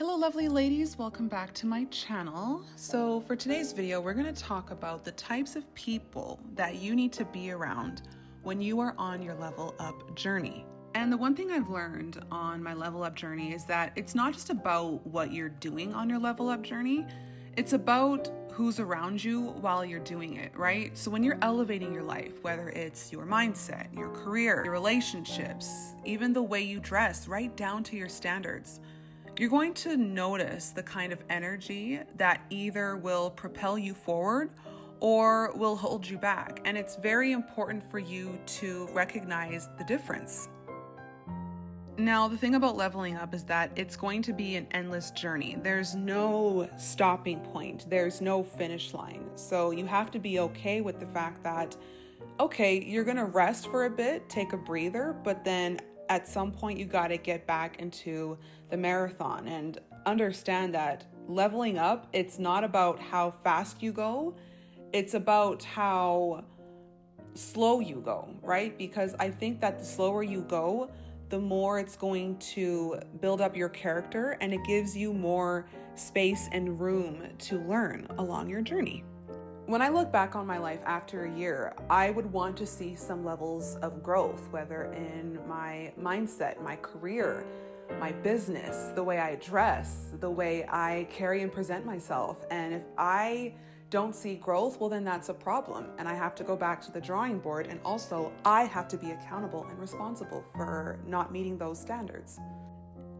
Hello lovely ladies, welcome back to my channel. So for today's video, we're going to talk about the types of people that you need to be around when you are on your level up journey. And the one thing I've learned on my level up journey is that it's not just about what you're doing on your level up journey, it's about who's around you while you're doing it, right? So when you're elevating your life, whether it's your mindset, your career, your relationships, even the way you dress, right down to your standards, you're going to notice the kind of energy that either will propel you forward or will hold you back. And it's very important for you to recognize the difference. Now, the thing about leveling up is that it's going to be an endless journey. There's no stopping point. There's no finish line. So you have to be okay with the fact that, okay, you're going to rest for a bit, take a breather, but then at some point you got to get back into the marathon and understand that leveling up, it's not about how fast you go, it's about how slow you go, right? Because I think that the slower you go, the more it's going to build up your character and it gives you more space and room to learn along your journey. When I look back on my life after a year, I would want to see some levels of growth, whether in my mindset, my career, my business, the way I dress, the way I carry and present myself. And if I don't see growth, well, then that's a problem. And I have to go back to the drawing board. And also, I have to be accountable and responsible for not meeting those standards.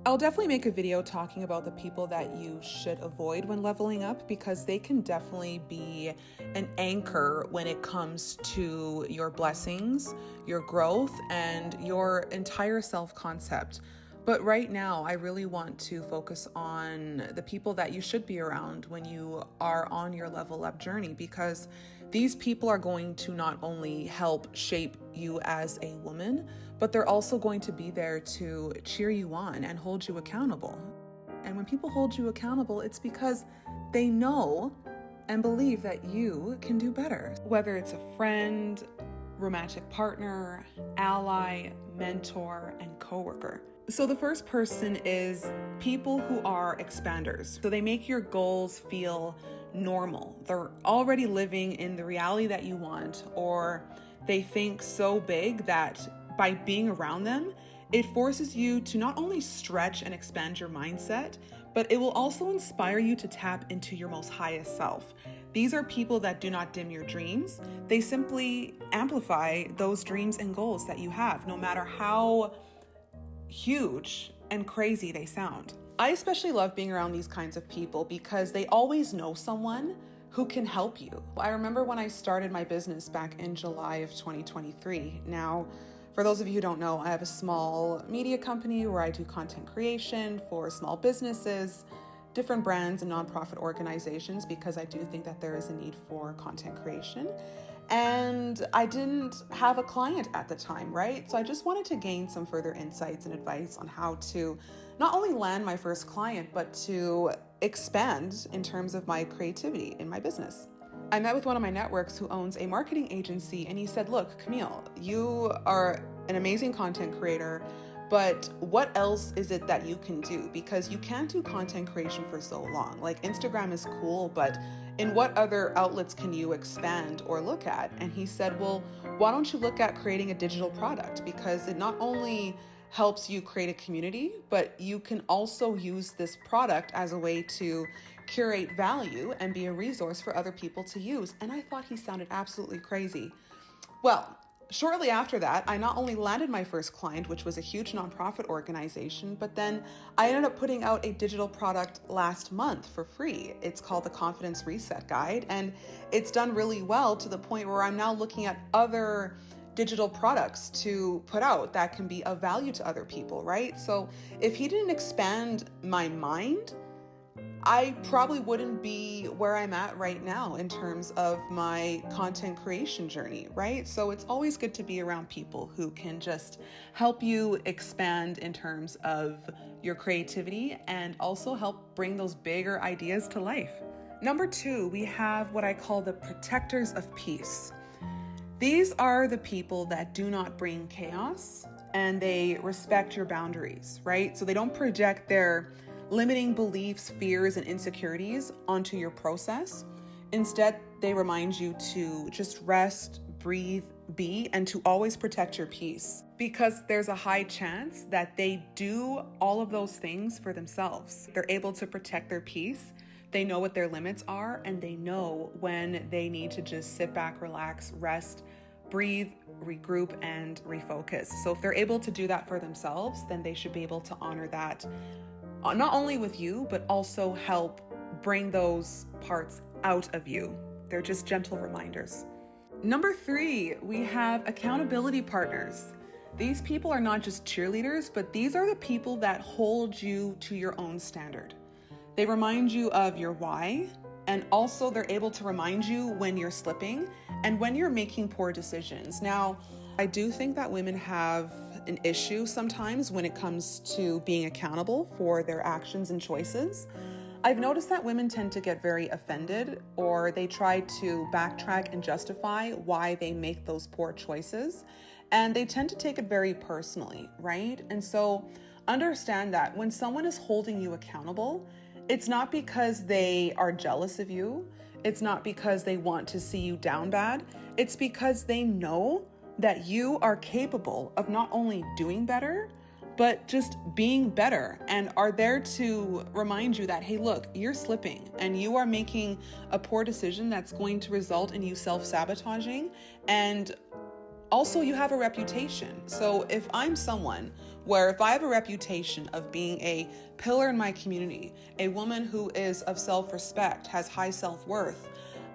I'll definitely make a video talking about the people that you should avoid when leveling up, because they can definitely be an anchor when it comes to your blessings, your growth, and your entire self-concept. But right now, I really want to focus on the people that you should be around when you are on your level up journey, because these people are going to not only help shape you as a woman, but they're also going to be there to cheer you on and hold you accountable. And when people hold you accountable, it's because they know and believe that you can do better. Whether it's a friend, romantic partner, ally, mentor, and coworker. So the first person is people who are expanders. So they make your goals feel normal. They're already living in the reality that you want, or they think so big that by being around them, it forces you to not only stretch and expand your mindset, but it will also inspire you to tap into your most highest self. These are people that do not dim your dreams. They simply amplify those dreams and goals that you have, no matter how huge and crazy they sound. I especially love being around these kinds of people because they always know someone who can help you. I remember when I started my business back in July of 2023. Now, for those of you who don't know, I have a small media company where I do content creation for small businesses, different brands and nonprofit organizations, because I do think that there is a need for content creation. And I didn't have a client at the time, right? So I just wanted to gain some further insights and advice on how to not only land my first client, but to expand in terms of my creativity in my business. I met with one of my networks who owns a marketing agency, and he said, look, Camille, you are an amazing content creator, but what else is it that you can do? Because you can't do content creation for so long. Like, Instagram is cool, but in what other outlets can you expand or look at? And he said, well, why don't you look at creating a digital product? Because it not only helps you create a community, but you can also use this product as a way to curate value and be a resource for other people to use. And I thought he sounded absolutely crazy. Well, shortly after that, I not only landed my first client, which was a huge nonprofit organization, but then I ended up putting out a digital product last month for free. It's called the Confidence Reset Guide, and it's done really well to the point where I'm now looking at other digital products to put out that can be of value to other people, right? So if he didn't expand my mind, I probably wouldn't be where I'm at right now in terms of my content creation journey, right? So it's always good to be around people who can just help you expand in terms of your creativity and also help bring those bigger ideas to life. Number 2, we have what I call the protectors of peace. These are the people that do not bring chaos and they respect your boundaries, right? So they don't project their limiting beliefs, fears, and insecurities onto your process. Instead, they remind you to just rest, breathe, be, and to always protect your peace, because there's a high chance that they do all of those things for themselves. They're able to protect their peace. They know what their limits are, and they know when they need to just sit back, relax, rest, breathe, regroup, and refocus. So if they're able to do that for themselves, then they should be able to honor that, not only with you, but also help bring those parts out of you. They're just gentle reminders. Number 3, we have accountability partners. These people are not just cheerleaders, but these are the people that hold you to your own standard. They remind you of your why, and also they're able to remind you when you're slipping and when you're making poor decisions. Now, I do think that women have an issue sometimes when it comes to being accountable for their actions and choices. I've noticed that women tend to get very offended, or they try to backtrack and justify why they make those poor choices. And they tend to take it very personally, right? And so understand that when someone is holding you accountable, it's not because they are jealous of you. It's not because they want to see you down bad. It's because they know that you are capable of not only doing better, but just being better, and are there to remind you that, hey, look, you're slipping and you are making a poor decision that's going to result in you self-sabotaging. And also you have a reputation. So if I'm someone where if I have a reputation of being a pillar in my community, a woman who is of self-respect, has high self-worth,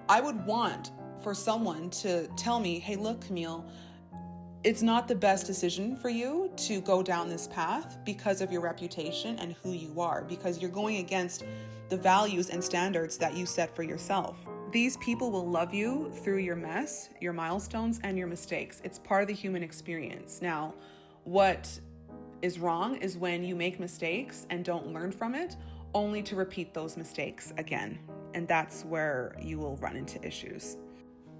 I would want for someone to tell me, hey, look, Camille, it's not the best decision for you to go down this path because of your reputation and who you are, because you're going against the values and standards that you set for yourself. These people will love you through your mess, your milestones, and your mistakes. It's part of the human experience. Now, what is wrong is when you make mistakes and don't learn from it, only to repeat those mistakes again. And that's where you will run into issues.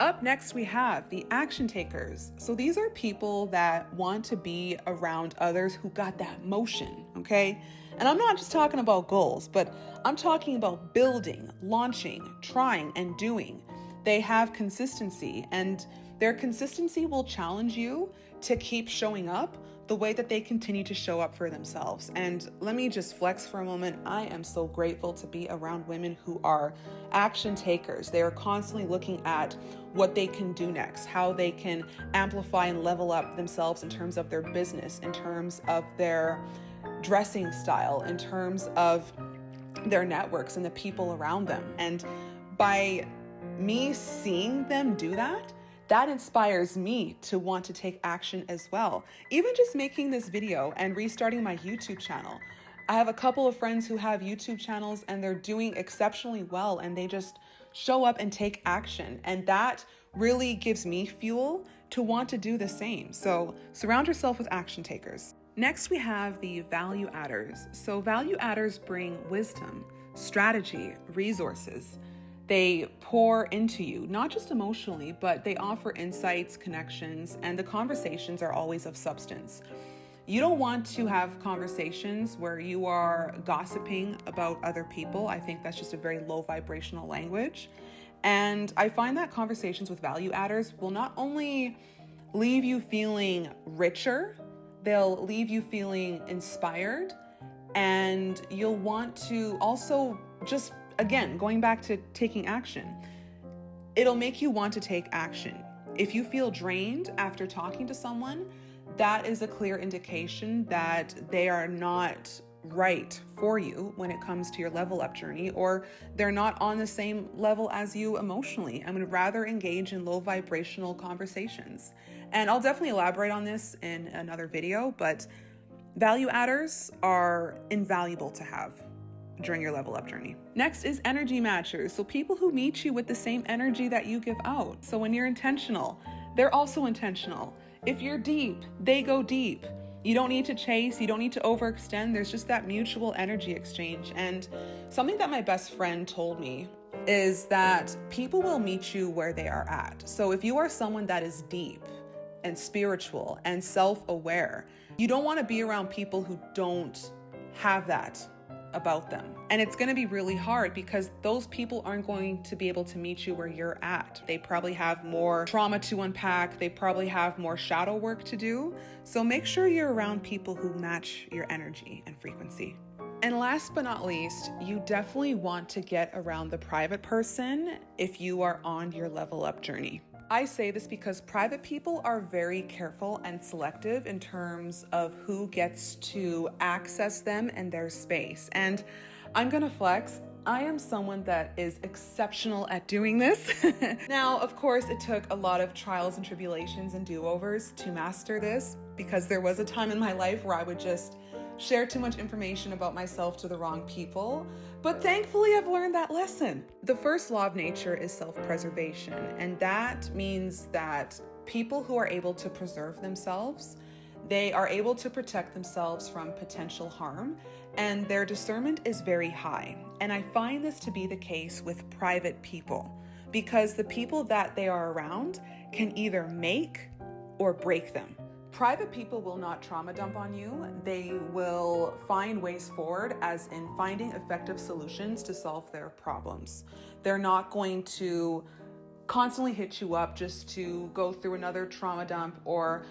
Up next, we have the action takers. So these are people that want to be around others who got that motion, okay? And I'm not just talking about goals, but I'm talking about building, launching, trying, and doing. They have consistency, and their consistency will challenge you to keep showing up the way that they continue to show up for themselves. And let me just flex for a moment. I am so grateful to be around women who are action takers. They are constantly looking at what they can do next, how they can amplify and level up themselves in terms of their business, in terms of their dressing style, in terms of their networks and the people around them. And by me seeing them do that, that inspires me to want to take action as well. Even just making this video and restarting my YouTube channel. I have a couple of friends who have YouTube channels and they're doing exceptionally well, and they just show up and take action. And that really gives me fuel to want to do the same. So surround yourself with action takers. Next, we have the value adders. So value adders bring wisdom, strategy, resources. They pour into you, not just emotionally, but they offer insights, connections, and the conversations are always of substance. You don't want to have conversations where you are gossiping about other people. I think that's just a very low vibrational language. And I find that conversations with value adders will not only leave you feeling richer, they'll leave you feeling inspired, and you'll want to also just, again, going back to taking action, it'll make you want to take action. If you feel drained after talking to someone, that is a clear indication that they are not right for you when it comes to your level up journey, or they're not on the same level as you emotionally and would rather engage in low vibrational conversations. And I'll definitely elaborate on this in another video, but value adders are invaluable to have during your level up journey. Next is energy matchers. So people who meet you with the same energy that you give out. So when you're intentional, they're also intentional. If you're deep, they go deep. You don't need to chase, you don't need to overextend. There's just that mutual energy exchange. And something that my best friend told me is that people will meet you where they are at. So if you are someone that is deep and spiritual and self-aware, you don't want to be around people who don't have that about them. And it's going to be really hard because those people aren't going to be able to meet you where you're at. They probably have more trauma to unpack. They probably have more shadow work to do. So make sure you're around people who match your energy and frequency. And last but not least, you definitely want to get around the private person if you are on your level up journey. I say this because private people are very careful and selective in terms of who gets to access them and their space. And I'm gonna flex. I am someone that is exceptional at doing this. Now, of course, it took a lot of trials and tribulations and do-overs to master this, because there was a time in my life where I would just share too much information about myself to the wrong people. But thankfully, I've learned that lesson. The first law of nature is self-preservation, and that means that people who are able to preserve themselves, they are able to protect themselves from potential harm, and their discernment is very high. And I find this to be the case with private people, because the people that they are around can either make or break them. Private people will not trauma dump on you. They will find ways forward, as in finding effective solutions to solve their problems. They're not going to constantly hit you up just to go through another trauma dump or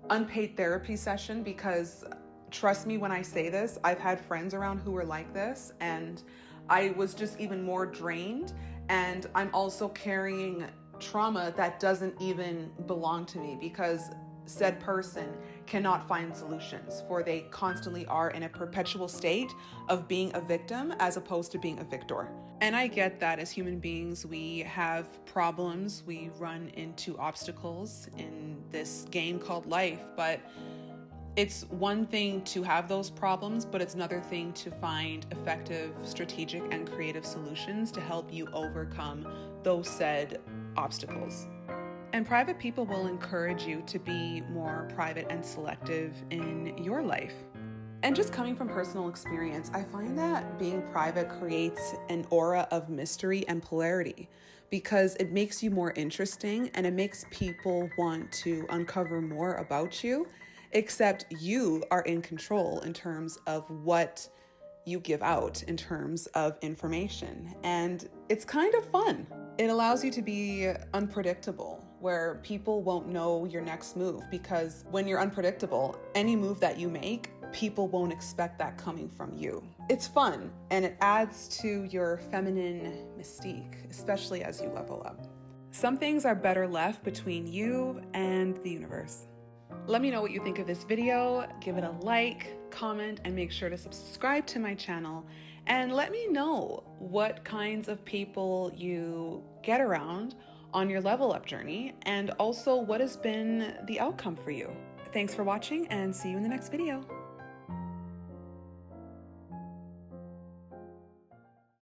unpaid therapy session, because trust me when I say this, I've had friends around who were like this, and I was just even more drained. And I'm also carrying trauma that doesn't even belong to me, because said person cannot find solutions, for they constantly are in a perpetual state of being a victim as opposed to being a victor. And I get that as human beings, we have problems, we run into obstacles in this game called life, but it's one thing to have those problems, but it's another thing to find effective, strategic, and creative solutions to help you overcome those said obstacles. And private people will encourage you to be more private and selective in your life. And just coming from personal experience, I find that being private creates an aura of mystery and polarity, because it makes you more interesting and it makes people want to uncover more about you, except you are in control in terms of what you give out in terms of information. And it's kind of fun. It allows you to be unpredictable, where people won't know your next move, because when you're unpredictable, any move that you make, people won't expect that coming from you. It's fun, and it adds to your feminine mystique, especially as you level up. Some things are better left between you and the universe. Let me know what you think of this video. Give it a like, comment, and make sure to subscribe to my channel. And let me know what kinds of people you get around on your level up journey, and also what has been the outcome for you. Thanks for watching, and see you in the next video.